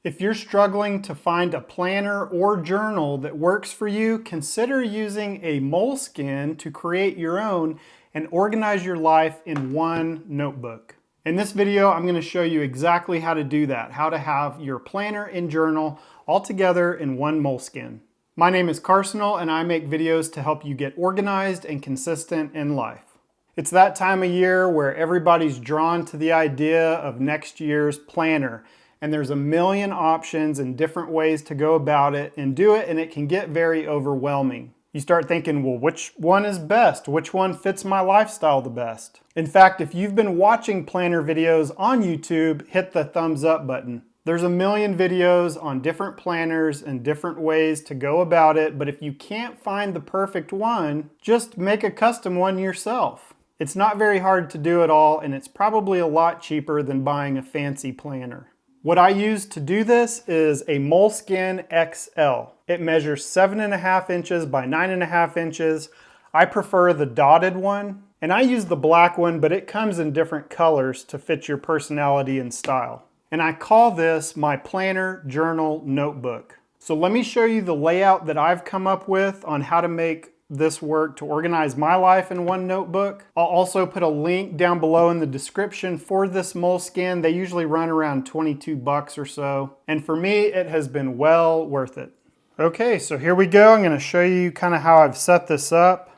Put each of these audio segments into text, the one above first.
If you're struggling to find a planner or journal that works for you, consider using a Moleskine to create your own and organize your life in one notebook. In this video, I'm going to show you exactly how to do that, how to have your planner and journal all together in one Moleskine. My name is Carsonial and I make videos to help you get organized and consistent in life. It's that time of year where everybody's drawn to the idea of next year's planner. And there's a million options and different ways to go about it and do it, and it can get very overwhelming. You start thinking, well, which one is best? Which one fits my lifestyle the best? In fact, if you've been watching planner videos on YouTube, hit the thumbs up button. There's a million videos on different planners and different ways to go about it, but if you can't find the perfect one, just make a custom one yourself. It's not very hard to do it all, and it's probably a lot cheaper than buying a fancy planner. What I use to do this is a Moleskine XL. It measures 7.5 inches by 9.5 inches. I prefer the dotted one, and I use the black one, but it comes in different colors to fit your personality and style. And I call this my planner journal notebook. So let me show you the layout that I've come up with on how to make this work to organize my life in one notebook. I'll also put a link down below in the description for this Moleskine. They usually run around 22 bucks or so. And for me, it has been well worth it. Okay, so here we go. I'm gonna show you kind of how I've set this up.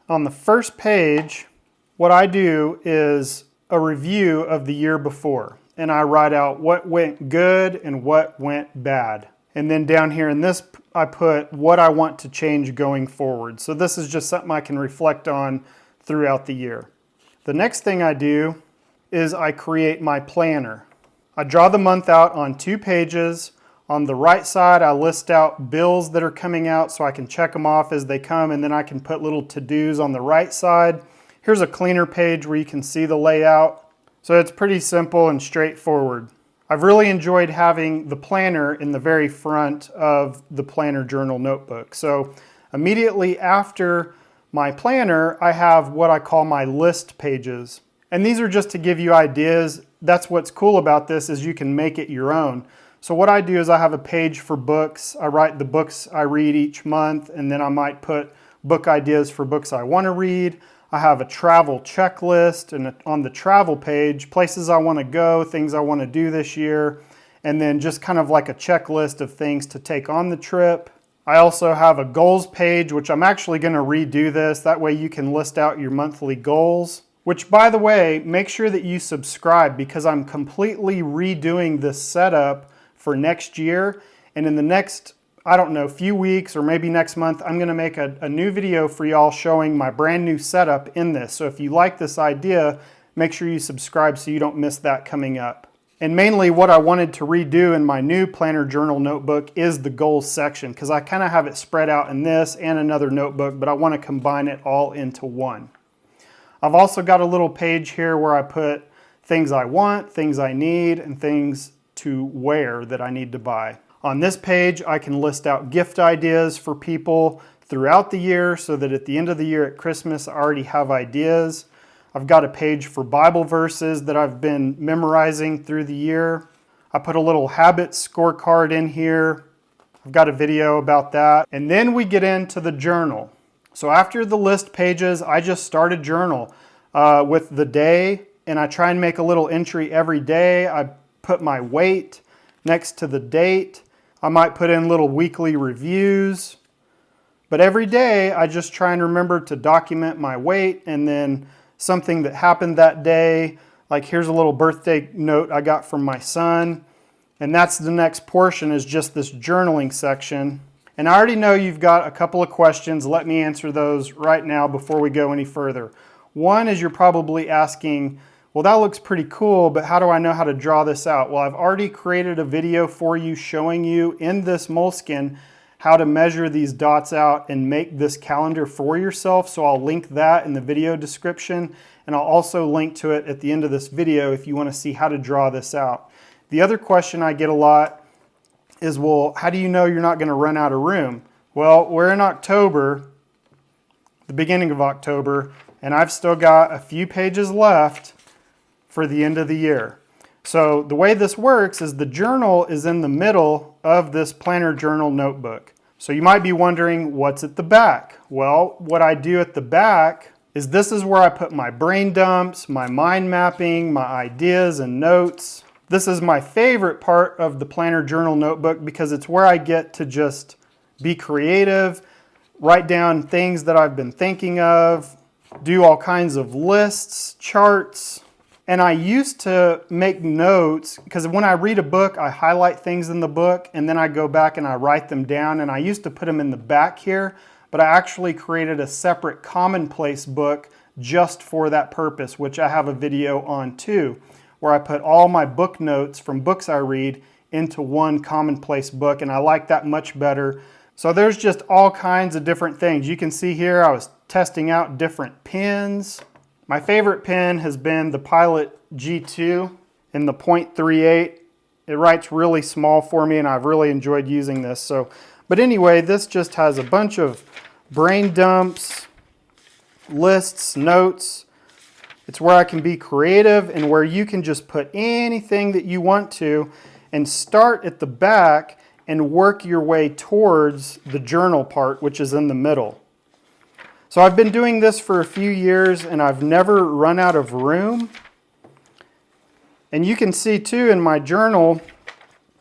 On the first page, what I do is a review of the year before. And I write out what went good and what went bad. And then down here in this, I put what I want to change going forward. So this is just something I can reflect on throughout the year. The next thing I do is I create my planner. I draw the month out on 2 pages. On the right side, I list out bills that are coming out so I can check them off as they come, and then I can put little to-dos on the right side. Here's a cleaner page where you can see the layout. So it's pretty simple and straightforward. I've really enjoyed having the planner in the very front of the planner journal notebook. So immediately after my planner, I have what I call my list pages. And these are just to give you ideas. That's what's cool about this is you can make it your own. So what I do is I have a page for books. I write the books I read each month, and then I might put book ideas for books I want to read. I have a travel checklist, and on the travel page, places I want to go, things I want to do this year, and then just kind of like a checklist of things to take on the trip. I also have a goals page, which I'm actually going to redo this. That way you can list out your monthly goals, which, by the way, make sure that you subscribe because I'm completely redoing this setup for next year. And in the next, I don't know, few weeks or maybe next month, I'm going to make a new video for y'all showing my brand new setup in this. So if you like this idea, make sure you subscribe so you don't miss that coming up. And mainly what I wanted to redo in my new planner journal notebook is the goals section because I kind of have it spread out in this and another notebook, but I want to combine it all into one. I've also got a little page here where I put things I want, things I need, and things to wear that I need to buy. On this page, I can list out gift ideas for people throughout the year so that at the end of the year at Christmas, I already have ideas. I've got a page for Bible verses that I've been memorizing through the year. I put a little habits scorecard in here. I've got a video about that. And then we get into the journal. So after the list pages, I just start a journal with the day, and I try and make a little entry every day. I put my weight next to the date. I might put in little weekly reviews, but every day I just try and remember to document my weight and then something that happened that day. Like here's a little birthday note I got from my son. And that's the next portion is just this journaling section. And I already know you've got a couple of questions. Let me answer those right now before we go any further. One is you're probably asking, well, that looks pretty cool, but how do I know how to draw this out? Well, I've already created a video for you showing you in this Moleskine how to measure these dots out and make this calendar for yourself. So I'll link that in the video description, and I'll also link to it at the end of this video if you want to see how to draw this out. The other question I get a lot is, well, how do you know you're not going to run out of room? Well, we're in October, the beginning of October, and I've still got a few pages left for the end of the year. So the way this works is the journal is in the middle of this planner journal notebook. So you might be wondering, what's at the back? Well, what I do at the back is this is where I put my brain dumps, my mind mapping, my ideas and notes. This is my favorite part of the planner journal notebook because it's where I get to just be creative, write down things that I've been thinking of, do all kinds of lists, charts. And I used to make notes because when I read a book, I highlight things in the book and then I go back and I write them down, and I used to put them in the back here, but I actually created a separate commonplace book just for that purpose, which I have a video on too, where I put all my book notes from books I read into one commonplace book, and I like that much better. So there's just all kinds of different things. You can see here I was testing out different pens. My favorite pen has been the Pilot G2 in the .38. It writes really small for me and I've really enjoyed using this. But anyway, this just has a bunch of brain dumps, lists, notes. It's where I can be creative and where you can just put anything that you want to and start at the back and work your way towards the journal part, which is in the middle. So I've been doing this for a few years and I've never run out of room. And you can see too in my journal,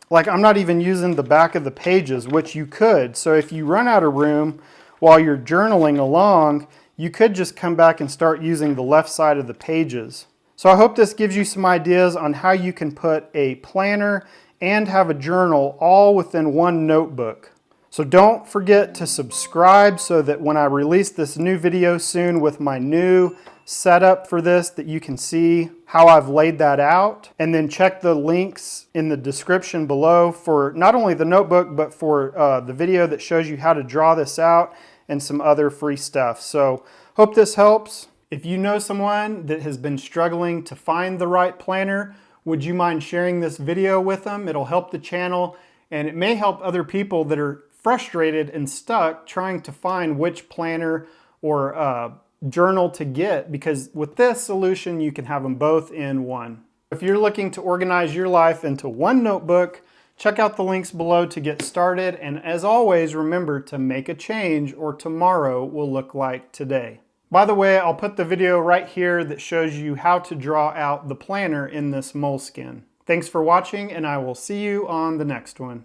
like I'm not even using the back of the pages, which you could. So if you run out of room while you're journaling along, you could just come back and start using the left side of the pages. So I hope this gives you some ideas on how you can put a planner and have a journal all within one notebook. So don't forget to subscribe so that when I release this new video soon with my new setup for this, that you can see how I've laid that out. And then check the links in the description below for not only the notebook, but for the video that shows you how to draw this out and some other free stuff. So hope this helps. If you know someone that has been struggling to find the right planner, would you mind sharing this video with them? It'll help the channel and it may help other people that are frustrated and stuck trying to find which planner or journal to get, because with this solution you can have them both in one. If you're looking to organize your life into one notebook, check out the links below to get started, and as always, remember to make a change or tomorrow will look like today. By the way, I'll put the video right here that shows you how to draw out the planner in this Moleskine. Thanks for watching and I will see you on the next one.